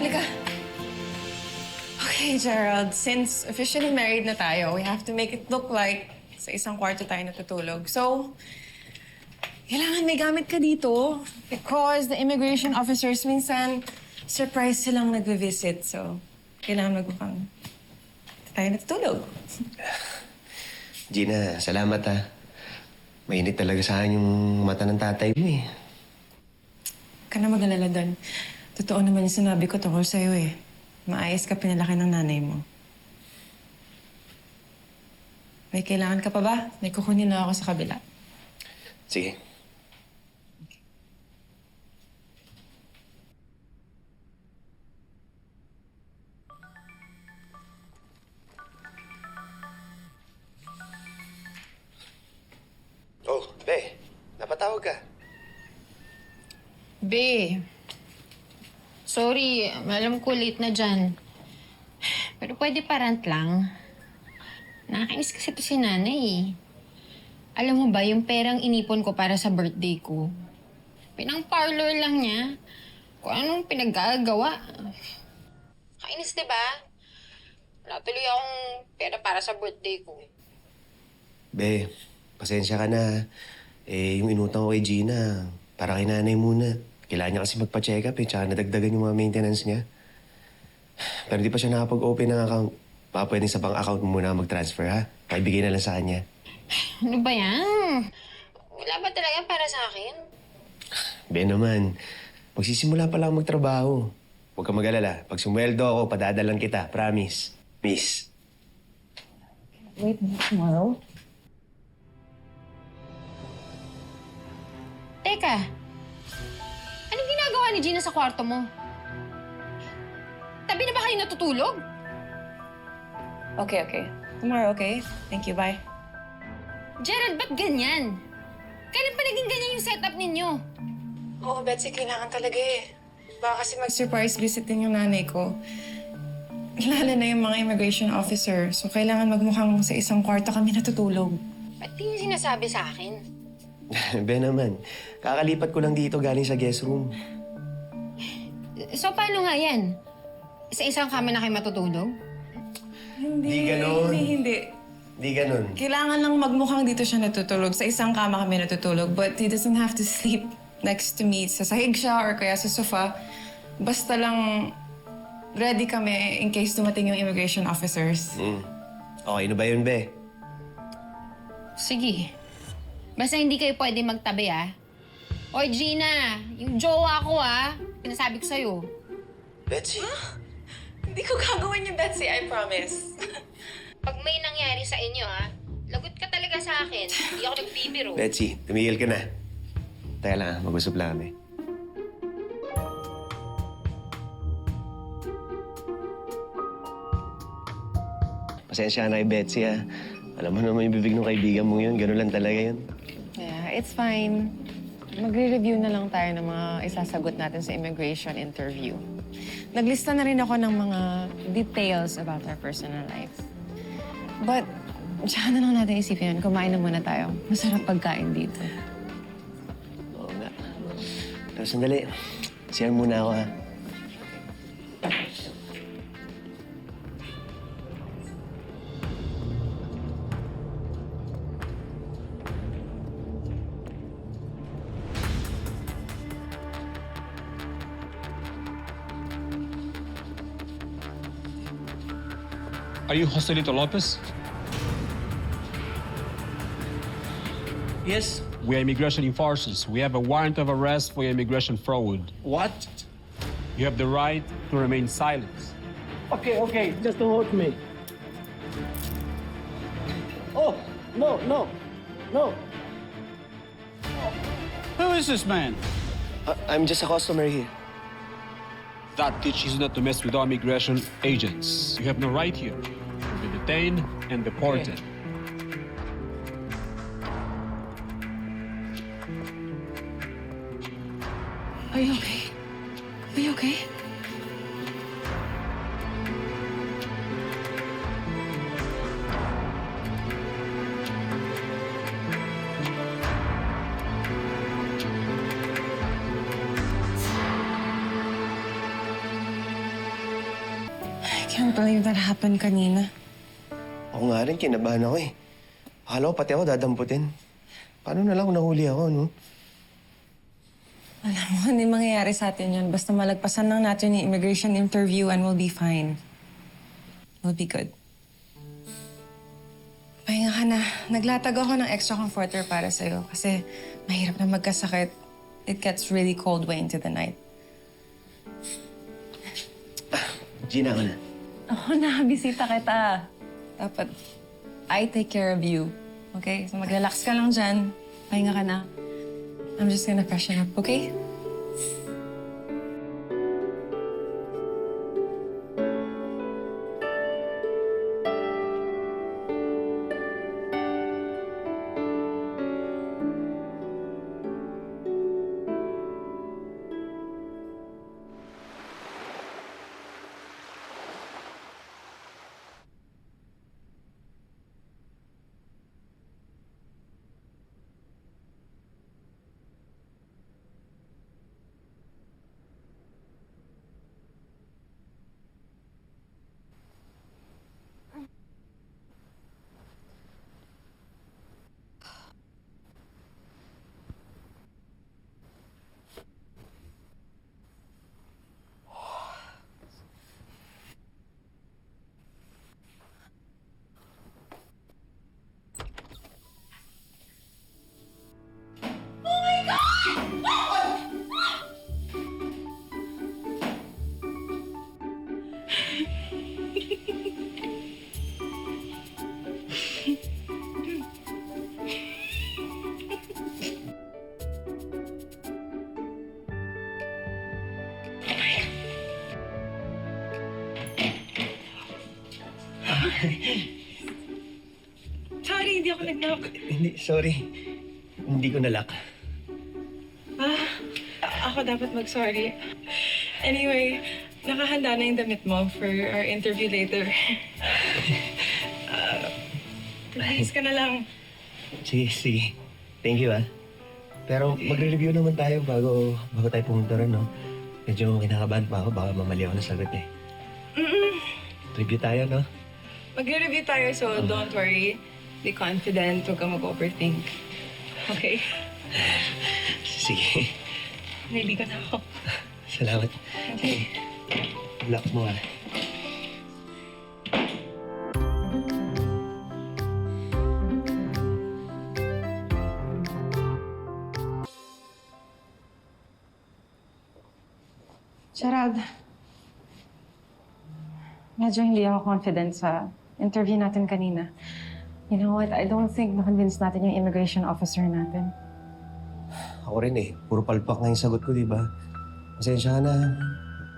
Halika. Okay, Gerald. Since officially married na tayo, we have to make it look like sa isang kwarto tayo natutulog. So, kailangan may gamit ka dito because the immigration officers minsan surprise silang nagve-visit. So, kailangan magmukhang tayo natutulog. Gina, salamat ha. Mainit talaga sa akin yung mata ng tatay mo eh. Huwag ka na mag-alala doon. Totoo naman yung sinabi ko tungkol sa'yo eh. Maayos ka pinalaki ng nanay mo. May kailangan ka pa ba? May kukunin na ako sa kabila. Sige. Oh, Be. Napatawag ka. Be, sorry, alam ko late na dyan. Pero pwede parant lang. Nakakainis kasi ito si nanay eh. Alam mo ba, yung perang inipon ko para sa birthday ko, pinang-parlor lang niya. Kung anong pinaggagawa. Kainis, diba? Wala tuloy akong pera para sa birthday ko. Be, pasensya ka na. Eh, yung inutang ko kay Gina, para kay nanay muna. Kailangan niya kasi magpa-check up eh, tsaka nadagdagan yung mga maintenance niya. Pero di pa siya nakapag-open ng account. Baka pwedeng sa bank account mo muna mag-transfer, ha? Paibigay na lang sa kanya. Ano ba yan? Wala ba talaga para sa akin? Be naman, magsisimula pa lang magtrabaho. Huwag ka mag-alala. Pag sumweldo ako, padadalan kita. Promise. Miss. Wait, tomorrow? Teka, anong ginagawa ni Gina sa kwarto mo? Tabi na ba kayo natutulog? Okay. Tomorrow, okay? Thank you, bye. Gerald, ba't ganyan? Kailan pa naging ganyan yung setup ninyo? Oo, Betsy, kailangan talaga eh. Baka kasi mag-surprise visit din yung nanay ko. Lalo na yung mga immigration officer. So, kailangan magmukhang sa isang kwarto kami natutulog. Ba't di niyo sinasabi sa akin? Be naman, kakalipat ko lang dito galing sa guest room. So, paano nga yan? Sa isang kama na kayo matutulog? Di ganon. Hindi. Di ganun. Kailangan lang magmukhang dito siya natutulog. Sa isang kama kami natutulog. But he doesn't have to sleep next to me. Sa sahig siya or kaya sa sofa. Basta lang ready kami in case dumating yung immigration officers. Okay na ba yun, Be? Sige. Basta hindi kayo pwede magtabi, ah. Oy, Gina, yung jowa ko, ah. Pinasabi ko sa'yo. Betsy? Hindi ko gagawin yung Betsy, I promise. Pag may nangyari sa inyo, ah, lagot ka talaga sa akin. Hindi ako nagbibiro. Betsy, tumigil ka na. Teka lang, mag-usap lang kami. Pasensya ka na kay Betsy, ha. Alam mo naman yung bibig ng kaibigan mo yun. Ganun lang talaga yun. Yeah, it's fine. Magre-review na lang tayo ng mga isasagot natin sa immigration interview. Naglista na rin ako ng mga details about our personal life. But, tsaka na lang natin isipin yun. Kumain na muna tayo. Masarap pagkain dito. Oo nga. Pero sandali. Siyan muna ako, ha. Are you Joselito Lopez? Yes. We are immigration enforcers. We have a warrant of arrest for your immigration fraud. What? You have the right to remain silent. Okay. Just don't hurt me. Oh, no. Who is this man? I'm just a customer here. That teaches you not to mess with our immigration agents. You have no right here. You'll be detained and deported. Are you okay? Are you okay? can't believe that happened kanina. Ako nga rin, kinabahan ako eh. Akala ko pati ako dadamputin. Paano na lang kung nahuli ako, no? Alam mo, hindi mangyayari sa atin yun. Basta malagpasan lang natin yung immigration interview and we'll be fine. We'll be good. Pahinga ka na. Naglatag ako ng extra comforter para sa'yo kasi mahirap na magkasakit. It gets really cold way into the night. Gina, ako na. Oo, nakabisita kita. Dapat, I take care of you. Okay? So mag-relax ka lang dyan. Pahinga ka na. I'm just gonna freshen up, okay? Sorry, hindi ako nag-knock. Hindi, sorry. Hindi ko nalak. Ako dapat mag-sorry. Anyway, nakahanda na yung damit mo for our interview later. Please ka na lang. Sige, sige. Thank you, ah. Pero magre-review naman tayo bago tayo pumunta rin, no? Medyo kinakabahan pa ako. Baka mamali ako ng sagot, eh. Review tayo, no? Magre-review tayo, so don't worry. Be confident. Huwag kang mag-overthink. Okay? Sige. Ready ka na ako. Salamat. Okay. Good luck mo, ah. Gerald, medyo hindi ako confident sa interview natin kanina. You know what? I don't think na-convince natin yung immigration officer natin. Ako rin, eh. Puro palpak nga yung sagot ko, di ba? Pasensya ka na.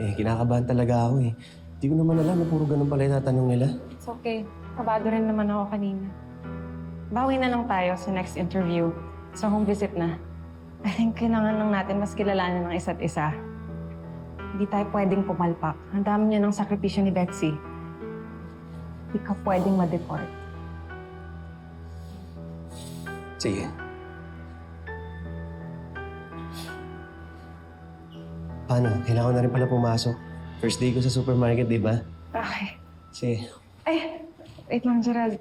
Eh, kinakabahan talaga ako, eh. Hindi ko naman alam na puro ganun pala yung tatanong nila. It's okay. Kabado rin naman ako kanina. Bawi na lang tayo sa next interview. Sa home visit na. I think kailangan lang natin mas kilalanin ng isa't isa. Hindi tayo pwedeng pumalpak. Ang dami niya ng sakripisyo ni Betsy. Hindi ka pwedeng ma-deport. Sige. Paano? Kailangan ko na rin pala pumasok. First day ko sa supermarket, di ba? Okay. Sige. Ay, wait lang, Gerald.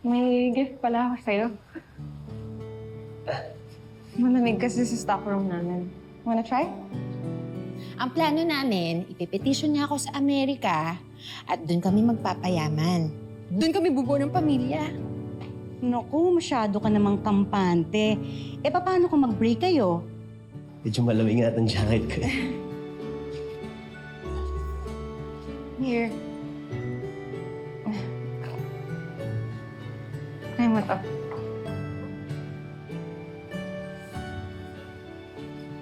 May gift pala ako sa'yo. Malamig kasi sa stock room namin. Wanna try? Ang plano namin, ipipetition niya ako sa Amerika at doon kami magpapayaman. Doon kami bubuo ng pamilya. Naku, masyado ka namang kampante. Eh, paano kung mag-break kayo? Medyo malamig nga ang jacket ko. Here. Try mo to.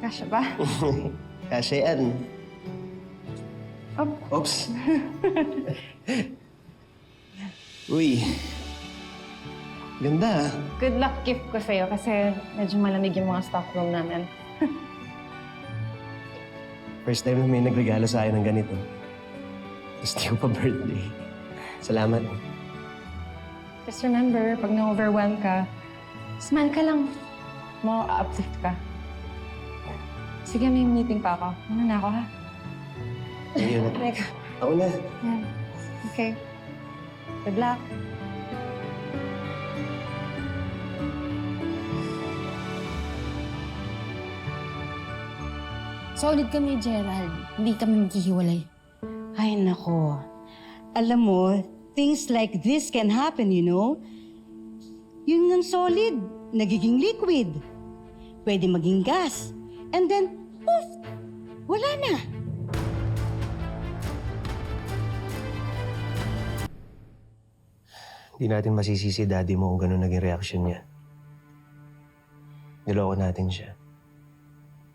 Kasya ba? Kasi yan. Oh, Oops. Uy. Ganda, ah. good luck gift ko sa'yo kasi medyo malamig yung mga stock room namin. First time na may nagregalo sa akin ng ganito. Tapos di ko pa birthday. Salamat. Just remember, pag na-overwhelm ka, smile ka lang. Mo-uplift ka. Sige, may meeting pa ako. Muna na ako, ha? Ayun. Teka. Ako na. Yeah. Okay. Good luck. Solid kami, Gerald. Hindi kami maghihiwalay. Ay, nako. Alam mo, things like this can happen, you know? Yun ngang solid, nagiging liquid. Pwede maging gas. And then, poof! Wala na. Hindi natin masisisi daddy mo kung gano'n naging reaksyon niya. Niloko natin siya.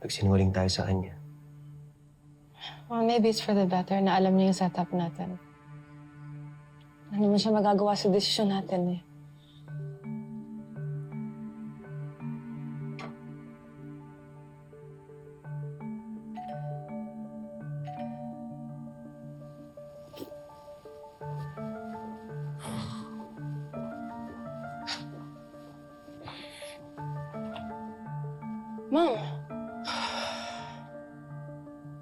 Nagsinungaling tayo sa kanya. Well, maybe it's for the better na alam niya yung setup natin. Ano naman siya magagawa sa desisyon natin eh. Mom,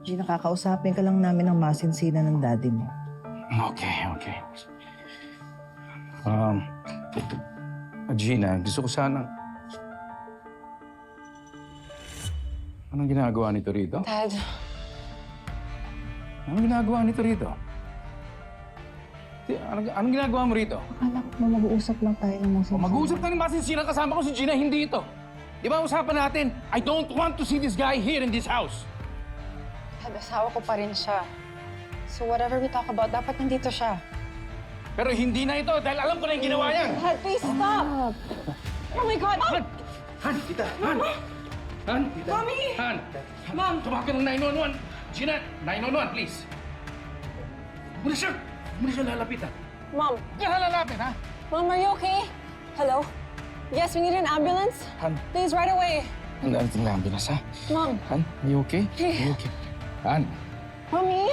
Gina, kakausapin ka lang namin ng masinsinan ng daddy mo. Okay. Gina, gusto ko sana... Anong ginagawa nito rito? Dad, Anong ginagawa nito rito? Anong ginagawa mo rito? Akala ko mag-uusap lang tayo ng masinsinan. Mag-uusap ka ng masinsinan kasama ko si Gina, hindi ito. Di ba usapan natin, I don't want to see this guy here in this house. Dad, asawa ko pa rin siya. So whatever we talk about, dapat nandito siya. Pero hindi na ito dahil alam ko na yung ginawa niya. Dad, please stop! Oh my God! Han, tita, Han, tita. Mommy! Han, Mom! tumakan ng 911. Gina, 911, please. Muna siya lalapit, ha? Mom! Yan lalapit, ha? Mom, are you okay? Hello? Yes, we need an ambulance. Han, Please, right away. ang darating na ambulance, ha? Mom! Han, are you okay? Are you okay? Han, Mommy!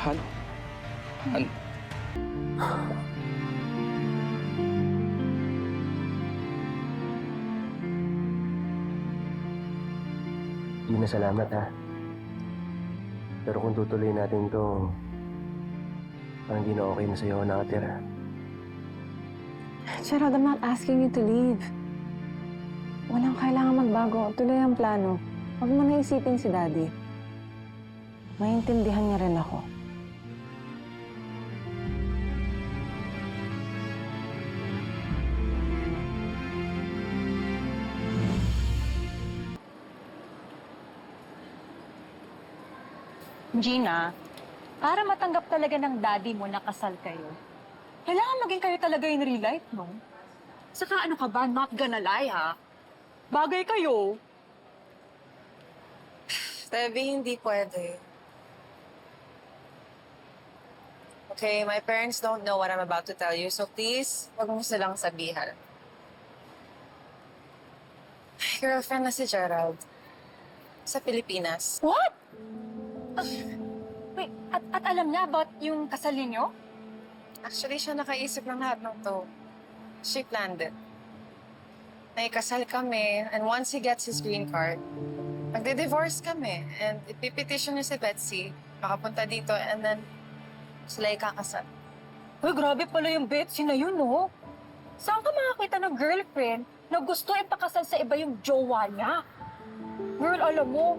Han. Gina, salamat ha. Pero kung tutuloy natin to, parang hindi na okay na sa'yo ako nakatira. Gerald, I'm not asking you to leave. Walang kailangan magbago. Tuloy ang plano. Huwag mo na isipin si Daddy. Maintindihan niya rin ako. Gina, para matanggap talaga ng daddy mo na kasal kayo, kailangan maging kayo talaga in real life, no? Saka ano ka ba, not gonna lie, ha? Bagay kayo. Stevie, hindi pwede. Okay, my parents don't know what I'm about to tell you, so please, huwag mo silang sabihan. Girlfriend na si Gerald. Sa Pilipinas. What? Wait, at alam niya about yung kasal niyo? Actually, siya nakaisip ng lahat ng to. She planned it. Naikasal kami, and once he gets his green card, magde-divorce kami, and ipipetition niya si Betsy, makapunta dito, and then sila ikakasal. Uy, grabe pala yung Betsy na yun, no? Saan ka makakita ng girlfriend na gusto ipakasal sa iba yung jowa niya? Girl, alam mo,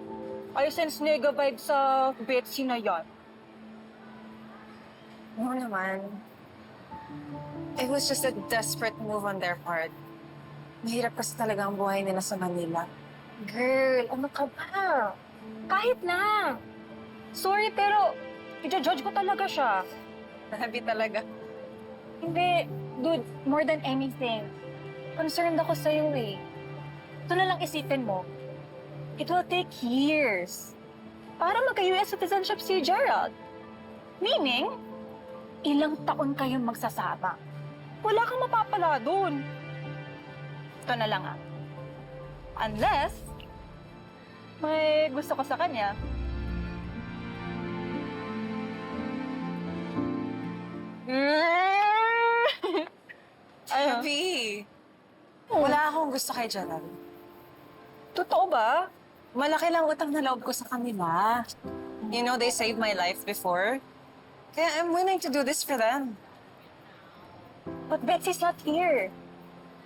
I sense nega vibe sa Betsy na yan. Oo naman. It was just a desperate move on their part. Mahirap kasi talaga ang buhay nila sa Manila. Girl, ano ka ba? Kahit na. Sorry, pero i-judge ko talaga siya. Happy talaga. Hindi, dude, more than anything. Concerned ako sa'yo eh. Ito na lang isipin mo. It will take years para magka-US citizenship si Gerald. Meaning, ilang taon kayong magsasama. Wala kang mapapala dun. Ito na lang ah. Unless, may gusto ko sa kanya. Ayun. Happy! Wala akong gusto kay Gerald. Totoo ba? Malaki lang utang na loob ko sa kanila. You know, they saved my life before. Kaya I'm willing to do this for them. But Betsy's not here.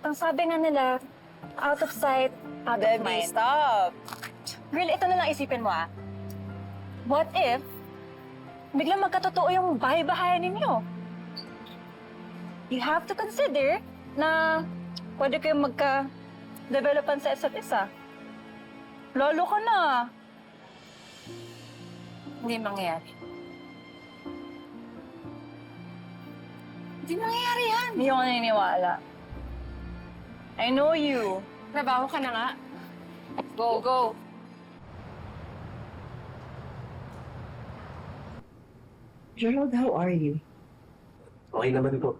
Ang sabi nga nila, out of sight, out of mind. Stop. Girl, ito na lang isipin mo What if, biglang magkatotoo yung bahay-bahayan ninyo? You have to consider na pwede kayong magka-developan sa isa't isa. Lolo ka na. Hindi mangyayari. Hindi mangyayari yan. Hindi ako naniniwala. I know you. Trabaho ka na nga. Go, go. Gerald, how are you? Okay naman po.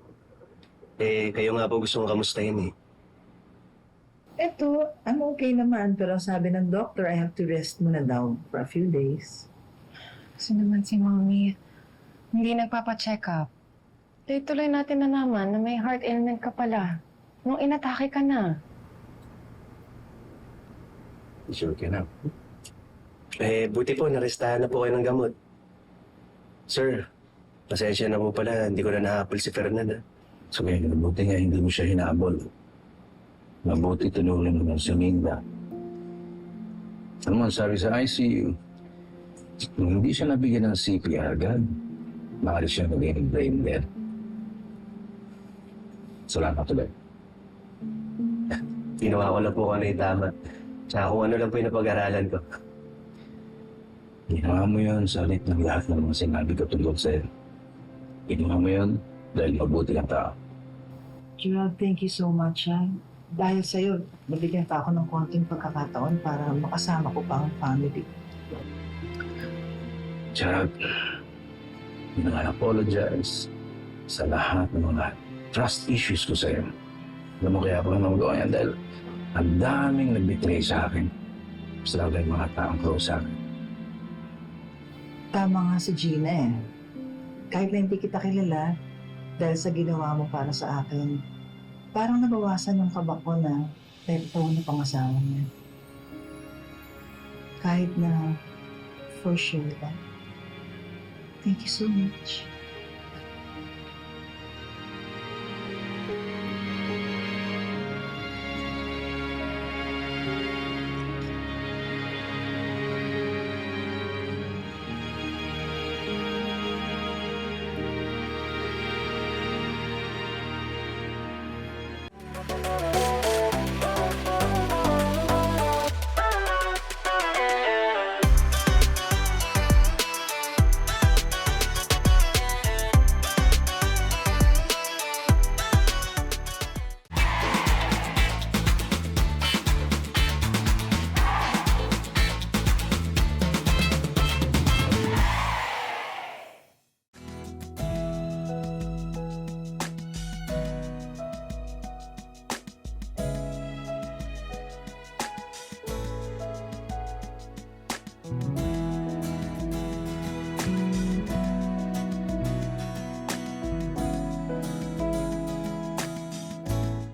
Kayo nga po gusto kong kamustahin eh. Eto, I'm okay naman. Pero sabi ng doctor, I have to rest muna daw for a few days. Kasi naman si Mommy, hindi nagpapacheck up. Tuloy natin na naman na may heart ailment ka pala. Nung inatake ka na. Sure ka na. Buti po, narestahan na po kayo ng gamot. Sir, pasensya na po pala, hindi ko na nahabol si Fernan. So kaya mabuti nga hindi mo siya hinabol. Mabuti tinulong mo si Minda. Ano man sabi sa ICU, kung hindi siya nabigyan ng CPR agad, maaari siya magiging brain dead. Salamat ulit. Ginawa ko lang po kung ano yung tama. Tsaka kung ano lang po yung napag-aralan ko. Ginawa mo yun sa lit ng lahat ng mga sinabi ko tungkol sa'yo. Ginawa mo yun dahil mabuti kang tao. Gerald, thank you so much. Dahil sa'yo, nabigyan pa ako ng konting pagkakataon para makasama ko pa ang family. Jack, apologize sa lahat ng mga trust issues ko sa'yo. Alam mo kaya ako lang magawa yan dahil ang daming nag-betray sa akin. Sa lalo yung mga taong close sa akin. Tama nga si Gina eh. Kahit na hindi kita kilala, dahil sa ginawa mo para sa akin, parang nabawasan ng kaba ko na dahil ito na pangasawa niya. Kahit na for sure lang. Thank you so much.